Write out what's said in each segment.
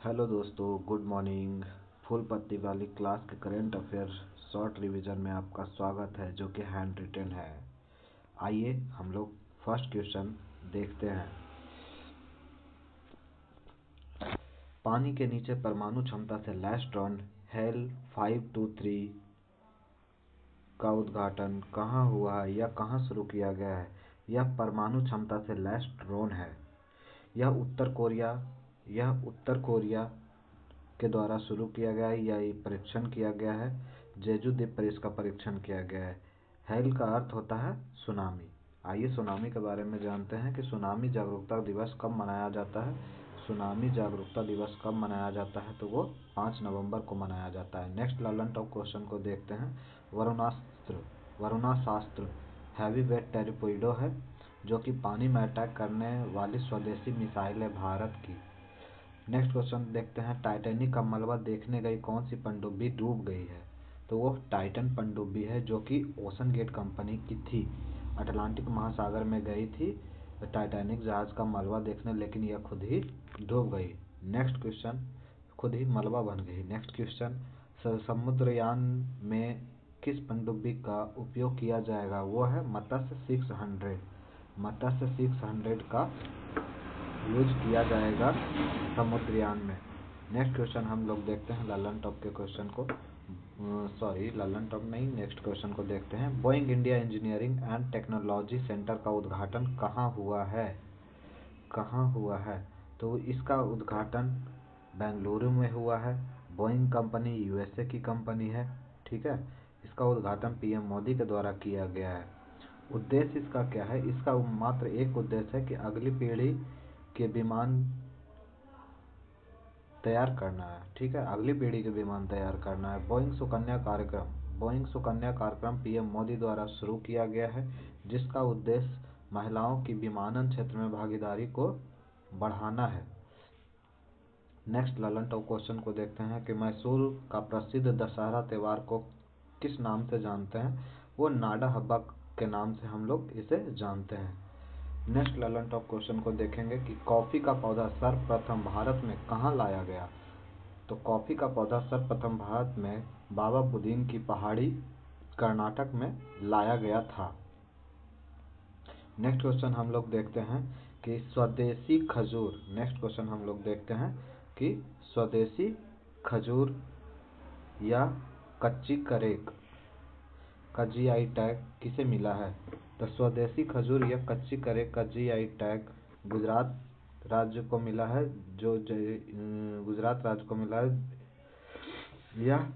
Hello दोस्तों, good morning. Full पत्ती वाली क्लास के करंट अफेयर शॉर्ट रिवीजन में आपका स्वागत है, जो कि हैंड रिटन है। आइए हम लोग फर्स्ट क्वेश्चन देखते हैं। पानी के नीचे परमाणु क्षमता से लैस ड्रोन हेल 523 का उद्घाटन कहाँ हुआ है या कहाँ शुरू किया गया है? यह परमाणु क्षमता से लैस ड्रोन है। यह उत्तर कोरिया के द्वारा शुरू किया गया है या ये परीक्षण किया गया है। जेजू द्वीप पर इसका परीक्षण किया गया है। हेल का अर्थ होता है सुनामी। आइए सुनामी के बारे में जानते हैं कि सुनामी जागरूकता दिवस कब मनाया जाता है। सुनामी जागरूकता दिवस कब मनाया जाता है? तो वो 5 नवंबर को मनाया जाता है। नेक्स्ट ललन टॉप क्वेश्चन को देखते हैं। वरुणास्त्र हैवी वेट टेरिपोइडो है, जो कि पानी में अटैक करने वाली स्वदेशी मिसाइल है भारत की। नेक्स्ट क्वेश्चन देखते हैं। टाइटैनिक का मलबा देखने गई कौन सी पनडुब्बी डूब गई है? तो वो टाइटन पनडुब्बी है, जो कि ओशन गेट कंपनी की थी। अटलांटिक महासागर में गई थी टाइटैनिक जहाज का मलबा देखने, लेकिन यह खुद ही डूब गई। नेक्स्ट क्वेश्चन, खुद ही मलबा बन गई। नेक्स्ट क्वेश्चन, समुद्रयान में किस पनडुब्बी का उपयोग किया जाएगा? वो है मत्स्य 600। मत्स्य 600 का यूज किया जाएगा समुद्रयान में। नेक्स्ट क्वेश्चन हम लोग देखते हैं ललन टॉप के क्वेश्चन को। ललन टॉप नहीं, नेक्स्ट क्वेश्चन को देखते हैं। Boeing India engineering and technology centre का उद्घाटन कहाँ हुआ है? कहाँ हुआ है? तो इसका उद्घाटन बेंगलुरु में हुआ है। बोइंग कंपनी यूएसए की कंपनी है, ठीक है। इसका उद्घाटन पीएम मोदी के द्वारा किया गया है। उद्देश्य इसका क्या है? इसका मात्र एक उद्देश्य है कि अगली पीढ़ी के विमान तैयार करना है, ठीक है। अगली पीढ़ी के विमान तैयार करना है। बोइंग सुकन्या कार्यक्रम पीएम मोदी द्वारा शुरू किया गया है, जिसका उद्देश्य महिलाओं की विमानन क्षेत्र में भागीदारी को बढ़ाना है। नेक्स्ट ललन टॉप क्वेश्चन को देखते हैं कि मैसूर का प्रसिद्ध दशहरा त्योहार को किस नाम से जानते हैं? वो नाडा हब्बा के नाम से हम लोग इसे जानते हैं। नेक्स्ट ललन टॉप क्वेश्चन को देखेंगे कि कॉफी का पौधा सर्वप्रथम भारत में कहाँ लाया गया? तो कॉफी का पौधा सर्वप्रथम भारत में बाबा बुदीन की पहाड़ी कर्नाटक में लाया गया था। नेक्स्ट क्वेश्चन हम लोग देखते हैं कि स्वदेशी खजूर। नेक्स्ट क्वेश्चन हम लोग देखते हैं कि स्वदेशी खजूर या कच्ची करेक का जीआई टैग किसे मिला है? तो स्वदेशी खजूर या कच्ची करेक का जीआई टैग गुजरात राज्य को मिला है, गुजरात राज्य को मिला है। यह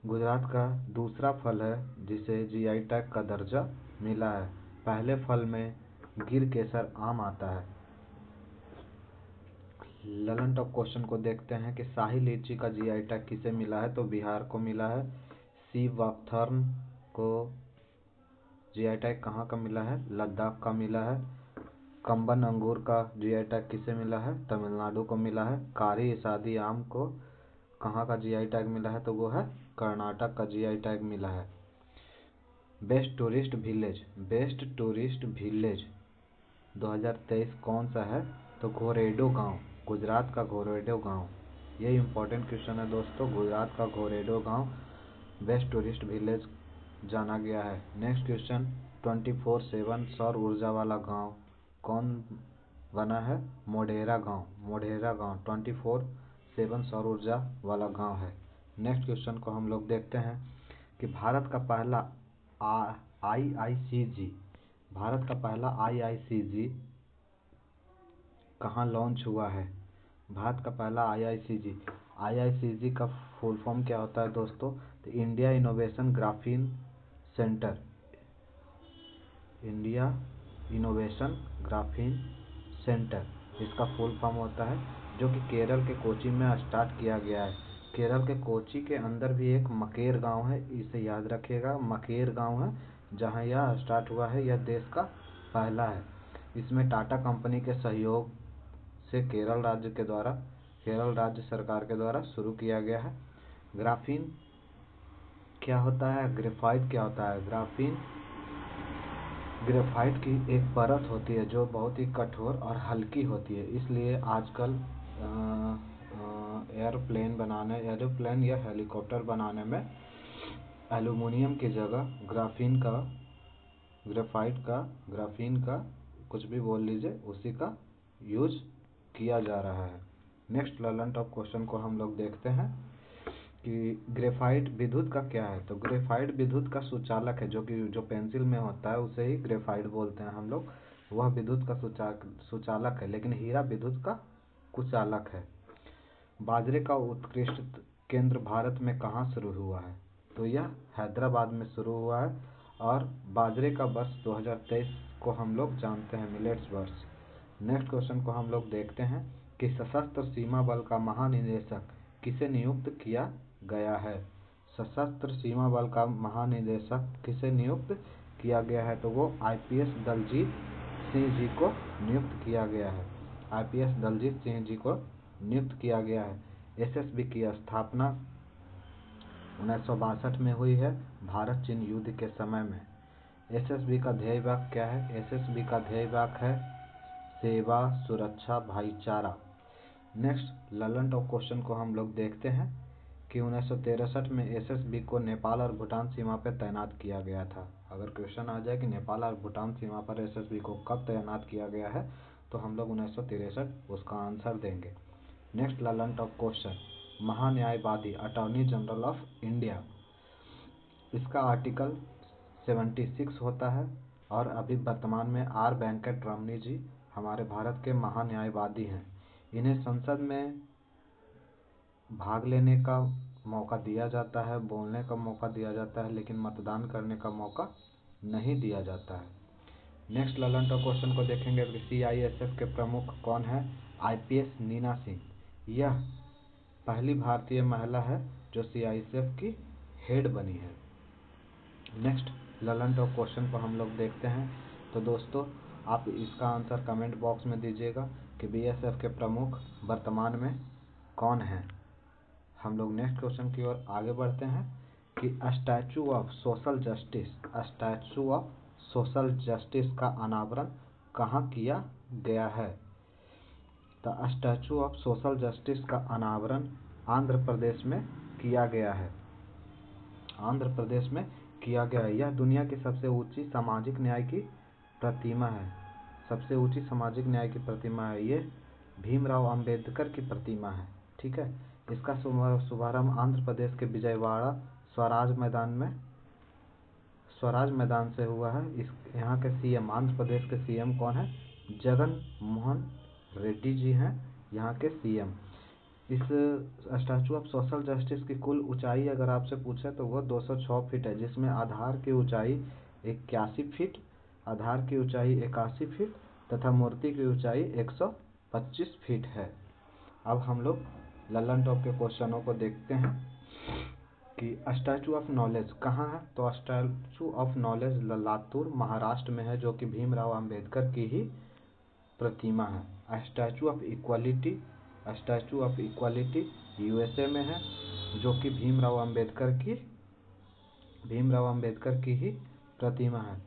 गुजरात का दूसरा फल है जिसे जीआई टैग का दर्जा मिला है। पहले फल में गिर केसर आम आता है। ललन टॉप क्वेश्चन को देखते हैं कि शाही लीची का जीआई टैग किसे मिला है? तो बिहार को मिला है। सी वॉकथॉर्न को जीआई टैग कहाँ का मिला है? लद्दाख का मिला है। कम्बन अंगूर का जीआई टैग किसे मिला है? तमिलनाडु को मिला है। कारी इसादी आम को कहाँ का जीआई टैग मिला है? तो वो है कर्नाटक का जीआई टैग मिला है। बेस्ट टूरिस्ट विलेज 2023 कौन सा है? तो घोरेडो गांव, गुजरात का घोरेडो गांव। ये इंपॉर्टेंट क्वेश्चन है दोस्तों। गुजरात का घोरेडो गांव बेस्ट टूरिस्ट विलेज जाना गया है। नेक्स्ट क्वेश्चन, 24/7 सौर ऊर्जा वाला गांव कौन बना है? मोढेरा गांव 24/7 सौर ऊर्जा वाला गांव है। नेक्स्ट क्वेश्चन को हम लोग देखते हैं कि भारत का पहला आईआईसीजी कहाँ लॉन्च हुआ है? भारत का पहला आईआईसीजी का फुल फॉर्म क्या होता है दोस्तों? तो इंडिया इनोवेशन ग्राफीन सेंटर इसका फुल फॉर्म होता है, जो कि केरल के कोची में स्टार्ट किया गया है। केरल के कोची के अंदर भी एक मकेर गांव है, इसे याद रखिएगा। मकेर गांव है जहां यह स्टार्ट हुआ है। यह देश का पहला है। इसमें टाटा कंपनी के सहयोग से केरल राज्य सरकार के द्वारा शुरू किया गया है। ग्राफीन क्या होता है? ग्रेफाइट क्या होता है? ग्रेफाइट की एक परत होती है जो बहुत ही कठोर और हल्की होती है, इसलिए आजकल एरोप्लेन या हेलीकॉप्टर बनाने में एल्युमिनियम की जगह ग्राफीन का कुछ भी बोल लीजिए, उसी का यूज किया जा रहा है। नेक्स्ट ललन टॉप क्वेश्चन को हम लोग देखते हैं कि ग्रेफाइट विद्युत का क्या है। तो ग्रेफाइट विद्युत का सुचालक है, जो पेंसिल में होता है उसे ही ग्रेफाइट बोलते हैं हम लोग। वह विद्युत का सुचालक है, लेकिन हीरा विद्युत का कुचालक है। बाजरे का उत्कृष्ट केंद्र भारत में कहाँ शुरू हुआ है। तो यह हैदराबाद में शुरू हुआ है। और बाजरे का वर्ष 2023 को हम लोग जानते हैं मिलेट्स वर्ष। नेक्स्ट क्वेश्चन को हम लोग देखते हैं कि सशस्त्र सीमा बल का महानिदेशक किसे नियुक्त किया गया है। सशस्त्र सीमा बल का महानिदेशक किसे नियुक्त किया गया है। तो वो आईपीएस दलजीत सिंह जी को नियुक्त किया गया है। आईपीएस दलजीत सिंह जी को नियुक्त किया गया है। एसएसबी की स्थापना 1962 में हुई है, भारत चीन युद्ध के समय में। एसएसबी का ध्येय वाक्य क्या है। एसएसबी का ध्येय वाक्य है सेवा, सुरक्षा, भाईचारा। नेक्स्ट ललन टॉप क्वेश्चन को हम लोग देखते हैं कि 1963 में एसएसबी को नेपाल और भूटान सीमा पर तैनात किया गया था। अगर क्वेश्चन आ जाए कि नेपाल और भूटान सीमा पर एसएसबी को कब तैनात किया गया है, तो हम लोग 1963 उसका आंसर देंगे। नेक्स्ट ललन टॉप क्वेश्चन, महान्यायवादी अटॉर्नी जनरल ऑफ इंडिया, इसका आर्टिकल 76 होता है। और अभी वर्तमान में आर वेंकट रमनी जी हमारे भारत के महान्यायवादी हैं। इन्हें संसद में भाग लेने का मौका दिया जाता है, बोलने का मौका दिया जाता है, लेकिन मतदान करने का मौका नहीं दिया जाता है। नेक्स्ट ललन टॉप क्वेश्चन को देखेंगे कि सीआईएसएफ के प्रमुख कौन है। आईपीएस नीना सिंह, यह पहली भारतीय महिला है जो सीआईएसएफ की हेड बनी है। नेक्स्ट ललन टॉप क्वेश्चन को हम लोग देखते हैं। तो दोस्तों आप इसका आंसर कमेंट बॉक्स में दीजिएगा कि बीएसएफ के प्रमुख वर्तमान में कौन हैं। हम लोग नेक्स्ट क्वेश्चन की ओर आगे बढ़ते हैं कि स्टैचू ऑफ सोशल जस्टिस का अनावरण कहाँ किया गया है। तो स्टैचू ऑफ सोशल जस्टिस का अनावरण आंध्र प्रदेश में किया गया है। आंध्र प्रदेश में किया गया है। यह दुनिया की सबसे ऊंची सामाजिक न्याय की प्रतिमा है। सबसे ऊंची सामाजिक न्याय की प्रतिमा है। ये भीमराव अंबेडकर की प्रतिमा है। ठीक है। इसका शुभारंभ आंध्र प्रदेश के विजयवाड़ा स्वराज मैदान से हुआ है। यहाँ के सीएम, आंध्र प्रदेश के सीएम कौन है। जगन मोहन रेड्डी जी हैं यहाँ के सीएम। इस स्टैचू ऑफ सोशल जस्टिस की कुल ऊंचाई अगर आपसे पूछे तो वो 206 फीट है, जिसमें आधार की ऊंचाई 81 फीट, आधार की ऊंचाई 81 फीट तथा मूर्ति की ऊंचाई 125 फीट है। अब हम लोग ललन टॉप के क्वेश्चनों को देखते हैं कि स्टैचू ऑफ नॉलेज कहाँ है। तो statue of knowledge Latur Maharashtra में है, जो कि भीमराव अंबेडकर की ही प्रतिमा है। स्टैचू ऑफ इक्वालिटी यूएसए में है, जो कि भीमराव अंबेडकर की ही प्रतिमा है।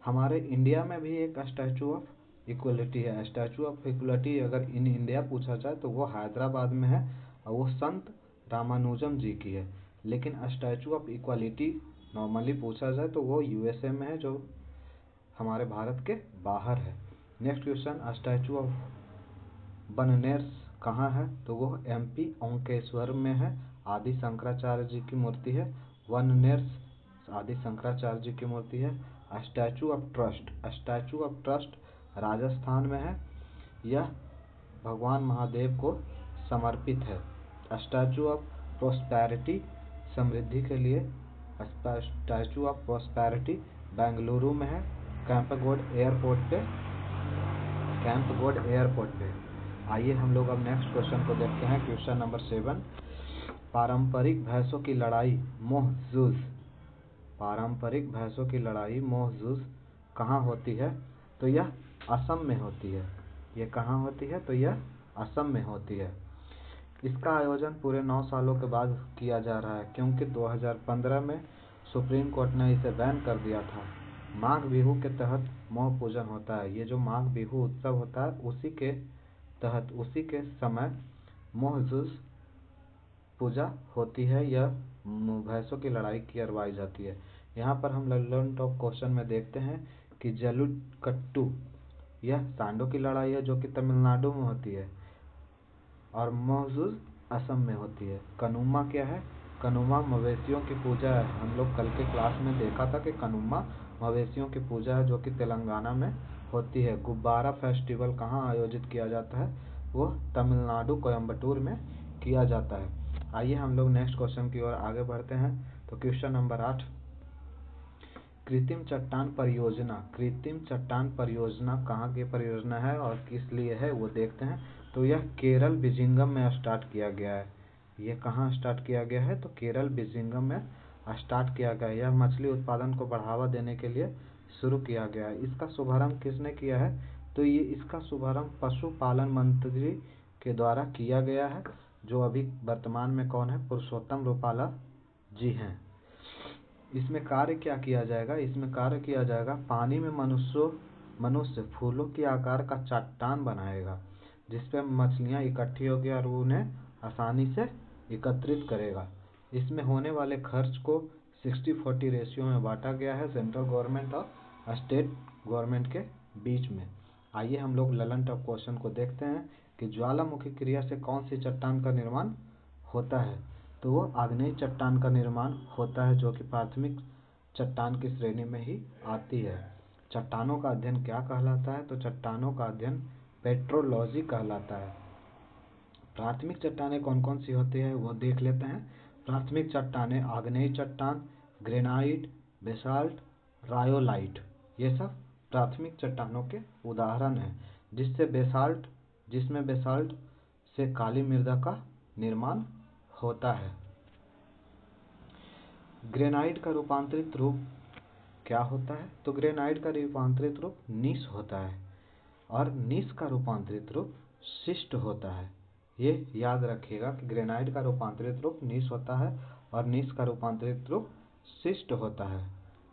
हमारे इंडिया में भी एक स्टैचू ऑफ इक्वालिटी है। स्टैचू ऑफ इक्वालिटी अगर इन इंडिया पूछा जाए तो वो हैदराबाद में है और वो संत रामानुजम जी की है। लेकिन स्टैचू ऑफ इक्वालिटी नॉर्मली पूछा जाए तो वो यूएसए में है, जो हमारे भारत के बाहर है। नेक्स्ट क्वेश्चन, स्टैचू ऑफ बननेर्स कहाँ है। तो वो एमपी ओंकेश्वर में है। आदि शंकराचार्य जी की मूर्ति है। बननेर्स आदि शंकराचार्य जी की मूर्ति है। स्टैचू ऑफ ट्रस्ट राजस्थान में है। यह भगवान महादेव को समर्पित है। स्टैचू ऑफ प्रोस्पेरिटी समृद्धि के लिए, स्टैचू ऑफ प्रोस्पेरिटी बेंगलुरु में है, कैंपगोड एयरपोर्ट पे। आइए हम लोग अब नेक्स्ट क्वेश्चन को देखते हैं। क्वेश्चन नंबर 7, पारंपरिक भैंसों की लड़ाई मोह जूझ कहाँ होती है। तो यह असम में होती है। ये कहाँ होती है। तो यह असम में होती है। इसका आयोजन पूरे 9 सालों के बाद किया जा रहा है, क्योंकि 2015 में सुप्रीम कोर्ट ने इसे बैन कर दिया था। माघ बिहू के तहत मोह पूजन होता है। ये जो माघ बिहू उत्सव होता है उसी के समय मोह जूझ पूजा होती है, यह भैंसों की लड़ाई करवाई जाती है। यहाँ पर हम ललन टॉप क्वेश्चन में देखते हैं कि जल्लीकट्टू यह सांडों की लड़ाई है जो कि तमिलनाडु में होती है और महसूस असम में होती है। कनुमा क्या है? कनुमा मवेशियों की पूजा है। हम लोग कल के क्लास में देखा था कि कनुमा मवेशियों की पूजा है जो कि तेलंगाना में होती है। गुब्बारा फेस्टिवल कहाँ आयोजित किया जाता है? वो तमिलनाडु कोयम्बटूर में किया जाता है। आइए हम लोग नेक्स्ट क्वेश्चन की ओर आगे बढ़ते हैं। तो क्वेश्चन नंबर 8, कृत्रिम चट्टान परियोजना। कृत्रिम चट्टान परियोजना कहाँ की परियोजना है और किस लिए है वो देखते हैं। तो यह केरल विजिंगम में स्टार्ट किया गया है। ये कहाँ स्टार्ट किया गया है? तो केरल विजिंगम में स्टार्ट किया गया है। यह मछली उत्पादन को बढ़ावा देने के लिए शुरू किया गया है। इसका शुभारंभ किसने किया है? तो ये इसका शुभारंभ पशुपालन मंत्री के द्वारा किया गया है, जो अभी वर्तमान में कौन है? पुरुषोत्तम रूपाला जी हैं। इसमें कार्य क्या किया जाएगा? इसमें कार्य किया जाएगा पानी में मनुष्य फूलों के आकार का चट्टान बनाएगा, जिसपे मछलियां इकट्ठी होगी और उन्हें आसानी से एकत्रित करेगा। इसमें होने वाले खर्च को 60-40 रेशियो में बांटा गया है सेंट्रल गवर्नमेंट और स्टेट गवर्नमेंट के बीच में। आइए हम लोग ललन टॉप क्वेश्चन को देखते हैं कि ज्वालामुखी क्रिया से कौन सी चट्टान का निर्माण होता है? तो वो आग्नेय चट्टान का निर्माण होता है, जो कि प्राथमिक चट्टान की श्रेणी में ही आती है। चट्टानों का अध्ययन क्या कहलाता है? तो चट्टानों का अध्ययन पेट्रोलॉजी कहलाता है। प्राथमिक चट्टानें कौन कौन सी होती है वो देख लेते हैं। प्राथमिक चट्टानें आग्नेय चट्टान, ग्रेनाइट, बेसाल्ट, रायोलाइट, ये सब प्राथमिक चट्टानों के उदाहरण हैं। जिसमें बेसाल्ट से काली मृदा का निर्माण होता है। ग्रेनाइट का रूपांतरित रूप क्या होता है? तो ग्रेनाइट का रूपांतरित रूप नीस होता है और नीस का रूपांतरित रूप शिस्ट होता है। ये याद रखिएगा कि ग्रेनाइट का रूपांतरित रूप नीस होता है और नीस का रूपांतरित रूप शिस्ट होता है।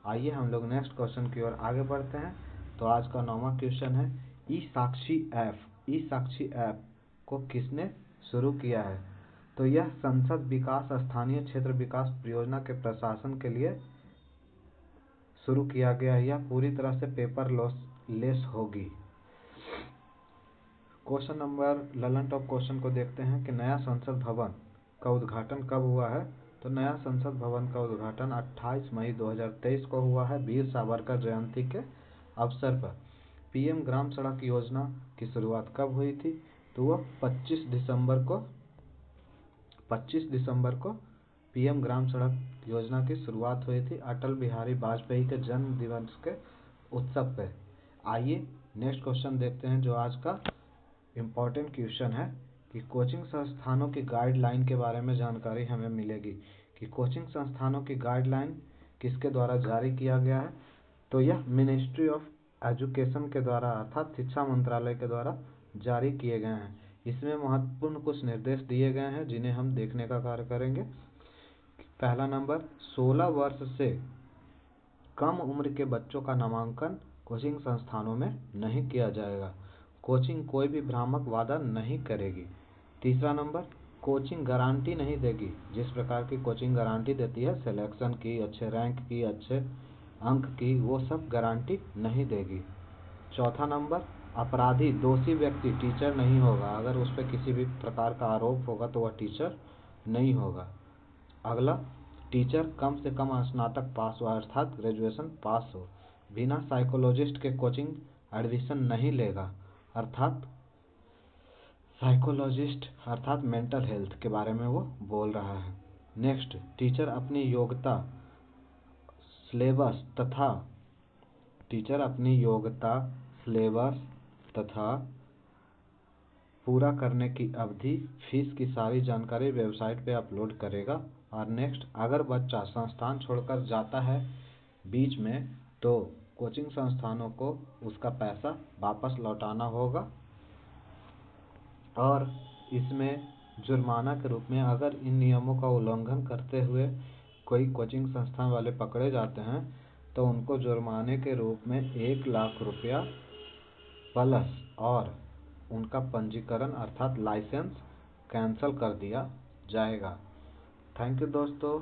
आइए हम लोग नेक्स्ट क्वेश्चन की ओर आगे बढ़ते हैं। तो आज का 9वां क्वेश्चन है, ई साक्षी ऐप को किसने शुरू किया है? तो यह संसद विकास स्थानीय क्षेत्र विकास परियोजना के प्रशासन के लिए शुरू किया गया है। यह पूरी तरह से पेपरलेस होगी। Question number Lalan top question को देखते हैं कि नया संसद भवन का उद्घाटन कब हुआ है? तो नया संसद भवन का उद्घाटन 28 मई 2023 को हुआ है, वीर सावरकर जयंती के अवसर पर। पीएम ग्राम सड़क योजना की शुरुआत कब हुई थी? तो वह 25 दिसंबर को पीएम ग्राम सड़क योजना की शुरुआत हुई थी अटल बिहारी वाजपेयी के जन्म दिवस के उत्सव पे। आइए नेक्स्ट क्वेश्चन देखते हैं, जो आज का इम्पोर्टेंट क्वेश्चन है कि कोचिंग संस्थानों की गाइडलाइन के बारे में जानकारी हमें मिलेगी कि कोचिंग संस्थानों की गाइडलाइन किसके द्वारा जारी किया गया है? तो यह मिनिस्ट्री ऑफ एजुकेशन के द्वारा अर्थात शिक्षा मंत्रालय के द्वारा जारी किए गए हैं। इसमें महत्वपूर्ण कुछ निर्देश दिए गए हैं जिन्हें हम देखने का कार्य करेंगे। पहला नंबर, 16 वर्ष से कम उम्र के बच्चों का नामांकन कोचिंग संस्थानों में नहीं किया जाएगा। कोचिंग कोई भी भ्रामक वादा नहीं करेगी। तीसरा नंबर, कोचिंग गारंटी नहीं देगी। जिस प्रकार की कोचिंग गारंटी देती है सिलेक्शन की, अच्छे रैंक की, अच्छे अंक की, वो सब गारंटी नहीं देगी। चौथा नंबर, अपराधी दोषी व्यक्ति टीचर नहीं होगा। अगर उस पर किसी भी प्रकार का आरोप होगा तो वह टीचर नहीं होगा। अगला, टीचर कम से कम स्नातक पास हो अर्थात ग्रेजुएशन पास हो। बिना साइकोलॉजिस्ट के कोचिंग एडमिशन नहीं लेगा अर्थात साइकोलॉजिस्ट अर्थात मेंटल हेल्थ के बारे में वो बोल रहा है। नेक्स्ट, टीचर अपनी योग्यता सिलेबस तथा पूरा करने की अवधि, फीस की सारी जानकारी वेबसाइट पे अपलोड करेगा। और नेक्स्ट, अगर बच्चा संस्थान छोड़कर जाता है बीच में तो कोचिंग संस्थानों को उसका पैसा वापस लौटाना होगा। और इसमें जुर्माना के रूप में अगर इन नियमों का उल्लंघन करते हुए कोई कोचिंग संस्थान वाले पकड़े जाते हैं तो उनको जुर्माने के रूप में 1 लाख रुपया प्लस और उनका पंजीकरण अर्थात लाइसेंस कैंसल कर दिया जाएगा। थैंक यू दोस्तों।